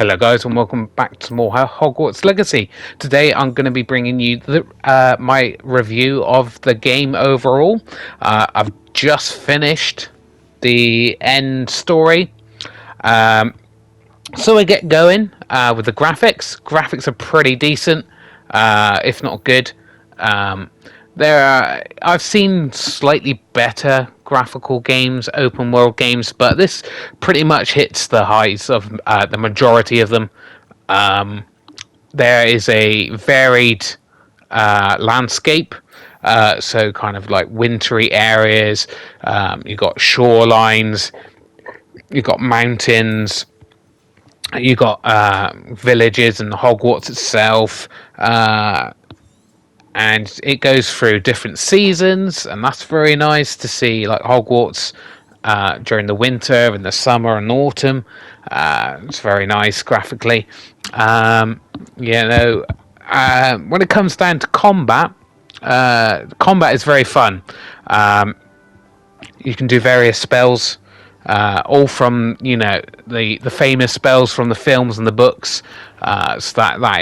Hello guys and welcome back to more Hogwarts Legacy. Today I'm going to be bringing you my review of the game overall. I've just finished the end story. So we get going with the graphics. Graphics are pretty decent, if not good. I've seen slightly better graphical games, open world games, but this pretty much hits the highs of the majority of them. There is a varied landscape, so kind of like wintry areas. You've got shorelines, you've got mountains, you've got villages and Hogwarts itself. And it goes through different seasons, and that's very nice to see, like Hogwarts during the winter and the summer and autumn. It's very nice graphically. When it comes down to combat, combat is very fun. You can do various spells, all from the famous spells from the films and the books. So that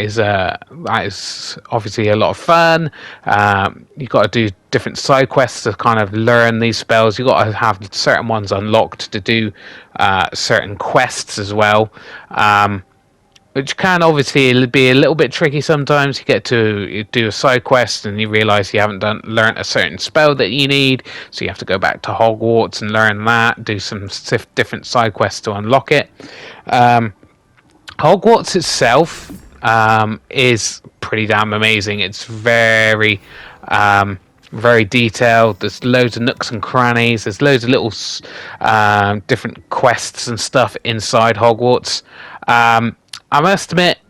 is obviously a lot of fun. You've got to do different side quests to kind of learn these spells. You've got to have certain ones unlocked to do certain quests as well, which can obviously be a little bit tricky sometimes. You get to do a side quest and you realise you haven't learnt a certain spell that you need, so you have to go back to Hogwarts and learn that, do some different side quests to unlock it. Hogwarts itself is pretty damn amazing. It's very detailed. There's loads of nooks and crannies. There's loads of little different quests and stuff inside Hogwarts. I must admit,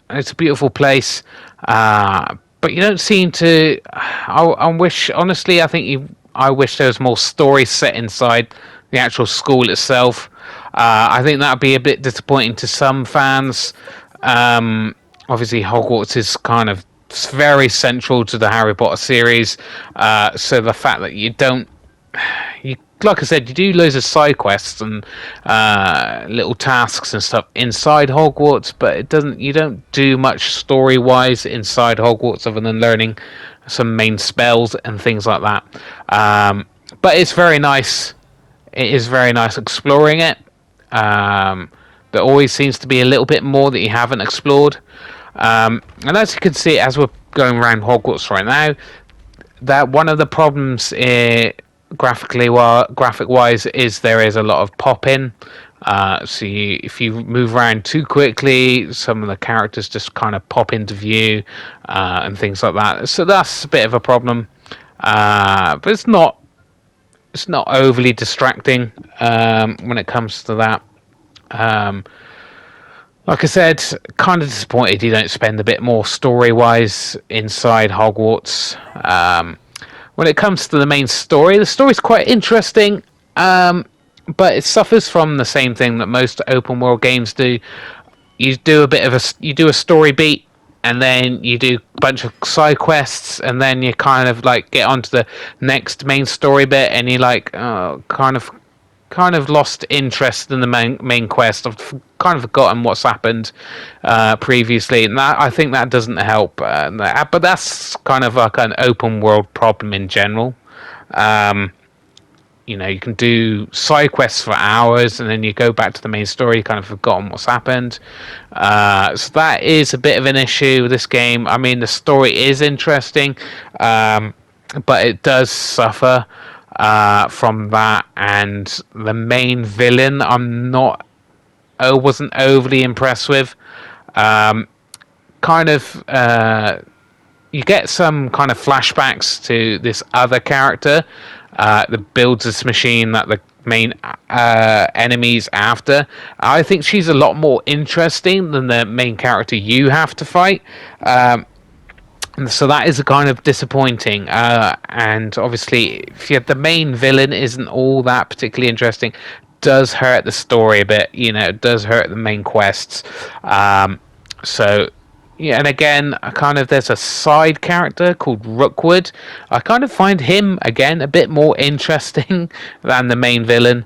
it's a beautiful place, but you don't seem to. I wish, honestly, I wish there was more story set inside the actual school itself. I think that would be a bit disappointing to some fans. Obviously, Hogwarts is kind of very central to the Harry Potter series, so the fact that like I said, you do loads of side quests and little tasks and stuff inside Hogwarts, but you don't do much story-wise inside Hogwarts other than learning some main spells and things like that. But it's very nice. It is very nice exploring it. There always seems to be a little bit more that you haven't explored. And as you can see, as we're going around Hogwarts right now, that one of the problems graphic-wise is there is a lot of pop-in. So if you move around too quickly, some of the characters just kind of pop into view and things like that. So that's a bit of a problem. But it's not overly distracting when it comes to that. Like I said, kind of disappointed you don't spend a bit more story-wise inside Hogwarts. When it comes to the main story, the story's quite interesting, but it suffers from the same thing that most open-world games do. You do a story beat, and then you do a bunch of side quests, and then you kind of like get onto the next main story bit, and you're like, oh, kind of lost interest in the main quest. I've kind of forgotten what's happened previously, and I think that doesn't help. But that's kind of like an open world problem in general. You can do side quests for hours, and then you go back to the main story, you kind of forgotten what's happened. So that is a bit of an issue with this game. I mean, the story is interesting, but it does suffer from that, and the main villain I wasn't overly impressed with. You get some kind of flashbacks to this other character that builds this machine that the main enemy's after. I think she's a lot more interesting than the main character you have to fight. So that is kind of disappointing, and obviously if the main villain isn't all that particularly interesting, does hurt the story a bit. It does hurt the main quests. So yeah, and again, there's a side character called Rookwood. I kind of find him again a bit more interesting than the main villain.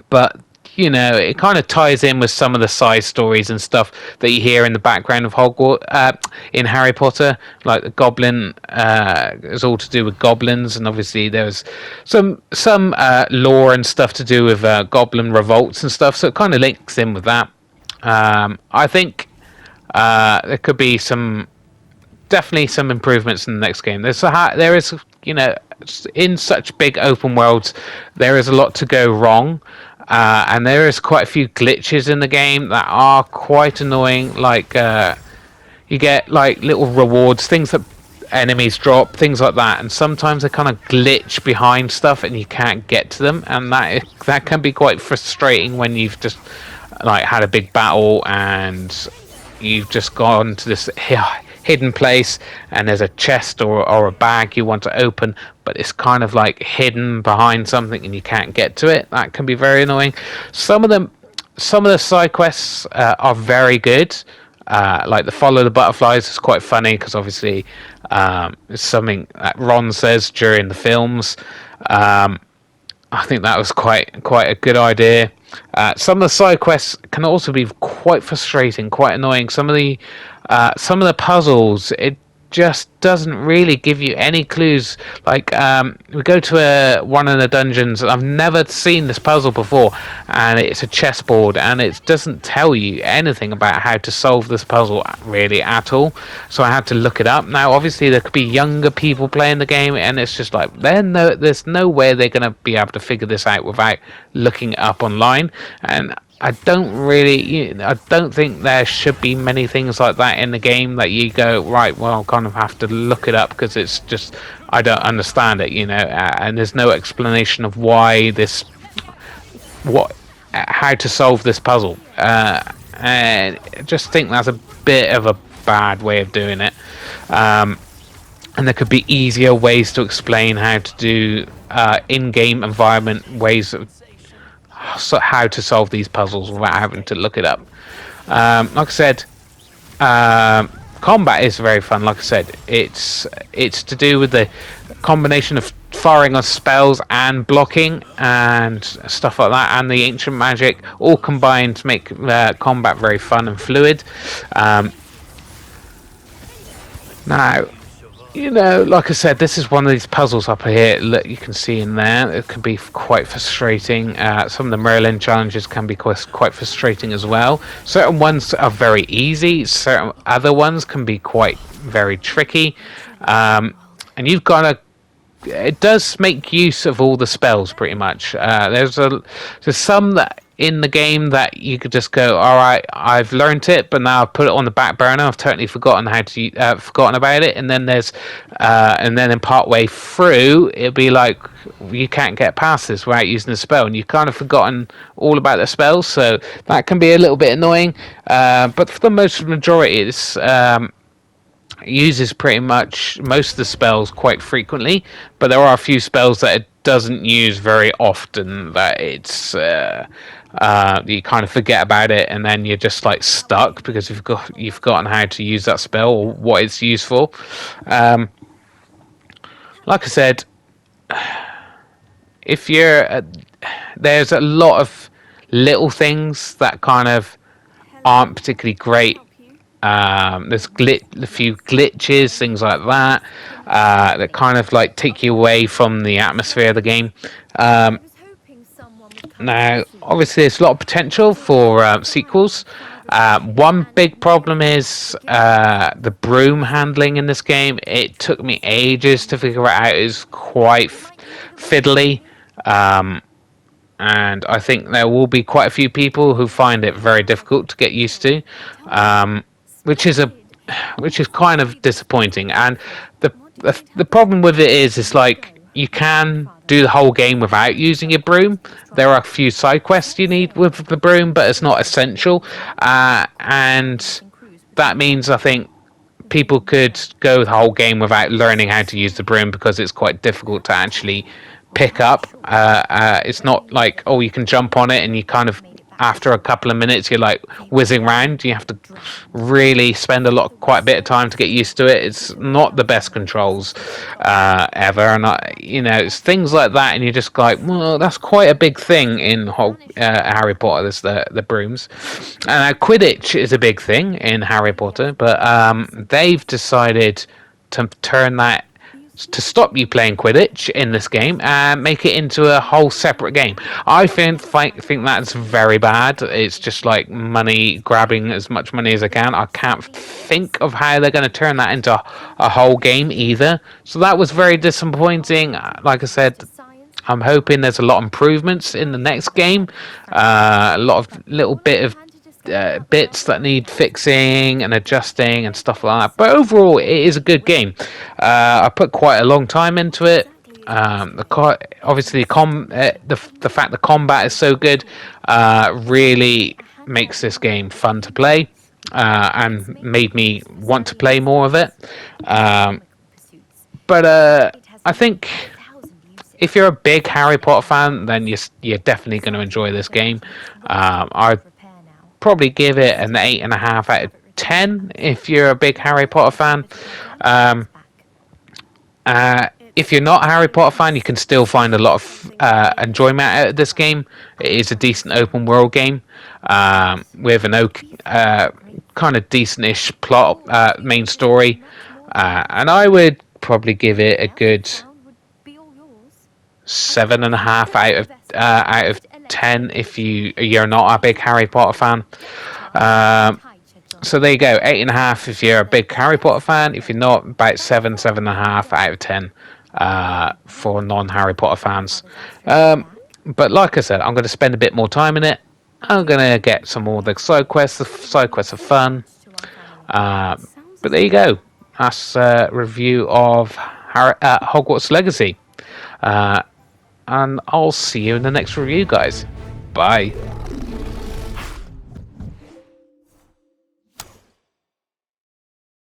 But it kind of ties in with some of the side stories and stuff that you hear in the background of Hogwarts, in Harry Potter, like the goblin. It's all to do with goblins, and obviously there's some lore and stuff to do with goblin revolts and stuff. So it kind of links in with that. I think there could be definitely some improvements in the next game. There is, in such big open worlds, there is a lot to go wrong, and there is quite a few glitches in the game that are quite annoying. Like you get like little rewards, things that enemies drop, things like that, and sometimes they kind of glitch behind stuff and you can't get to them, and that can be quite frustrating when you've just like had a big battle and you've just gone to this hidden place and there's a chest or a bag you want to open, but it's kind of like hidden behind something and you can't get to it. That can be very annoying. Some of the side quests are very good. Like the follow the butterflies is quite funny because obviously it's something that Ron says during the films. I think that was quite a good idea. Some of the side quests can also be quite frustrating, quite annoying. Some of the puzzles, it just doesn't really give you any clues. Like we go to one of the dungeons. I've never seen this puzzle before, and it's a chessboard, and it doesn't tell you anything about how to solve this puzzle really at all. So I had to look it up. Now, obviously, there could be younger people playing the game, and it's just like there's no way they're going to be able to figure this out without looking it up online. And I don't think there should be many things like that in the game that you go, right, well, I'll kind of have to look it up because it's just, I don't understand it, and there's no explanation of how to solve this puzzle. And I just think that's a bit of a bad way of doing it. And there could be easier ways to explain how to do in-game environment ways of how to solve these puzzles without having to look it up. Like I said, combat is very fun. Like I said, it's to do with the combination of firing on spells and blocking and stuff like that, and the ancient magic all combined to make combat very fun and fluid. Now, like I said, this is one of these puzzles up here that you can see in there. It can be quite frustrating. Some of the Merlin challenges can be quite frustrating as well. Certain ones are very easy. Certain other ones can be quite very tricky. And you've got to... It does make use of all the spells, pretty much. There's some that in the game that you could just go, all right, I've learned it, but now I've put it on the back burner. I've totally forgotten forgotten about it. And then in part way through, it'll be like you can't get past this without using the spell, and you've kind of forgotten all about the spells. So that can be a little bit annoying. But for the majority, it's uses pretty much most of the spells quite frequently, but there are a few spells that it doesn't use very often, that it's you kind of forget about it and then you're just like stuck because you've forgotten how to use that spell or what it's used for. Like I said, if you're there's a lot of little things that kind of aren't particularly great. There's a few glitches, things like that, that kind of like take you away from the atmosphere of the game. Now, obviously, there's a lot of potential for sequels. One big problem is the broom handling in this game. It took me ages to figure it out. It's quite fiddly. And I think there will be quite a few people who find it very difficult to get used to. Which is kind of disappointing, and the problem with it is it's like you can do the whole game without using your broom. There are a few side quests you need with the broom, but it's not essential, and that means I think people could go the whole game without learning how to use the broom because it's quite difficult to actually pick up. It's not like, oh, you can jump on it and you kind of after a couple of minutes you're like whizzing around. You have to really spend quite a bit of time to get used to it. It's not the best controls ever, and it's things like that, and you're just like, well, that's quite a big thing in Harry Potter. There's the brooms, and Quidditch is a big thing in Harry Potter, but they've decided to turn that, to stop you playing Quidditch in this game and make it into a whole separate game. I think that's very bad. It's just like money, grabbing as much money as I can. I can't think of how they're going to turn that into a whole game either. So that was very disappointing. Like I said, I'm hoping there's a lot of improvements in the next game. A lot of little bit of bits that need fixing and adjusting and stuff like that. But overall, it is a good game. I put quite a long time into it. Obviously, the fact the combat is so good really makes this game fun to play and made me want to play more of it. But I think if you're a big Harry Potter fan, then you're definitely going to enjoy this game. I probably give it an 8.5 out of 10 if you're a big Harry Potter fan. If you're not a Harry Potter fan, you can still find a lot of enjoyment out of this game. It is a decent open world game with an kind of decent-ish plot, main story, and I would probably give it a good 7.5 out of 10 if you're not a big Harry Potter fan. So there you go, 8.5 if you're a big Harry Potter fan. If you're not, about 7.5 out of 10 for non-Harry Potter fans. But like I said, I'm going to spend a bit more time in it. I'm going to get some more of the side quests. The side quests are fun. But there you go. That's a review of Hogwarts Legacy. And I'll see you in the next review, guys. Bye.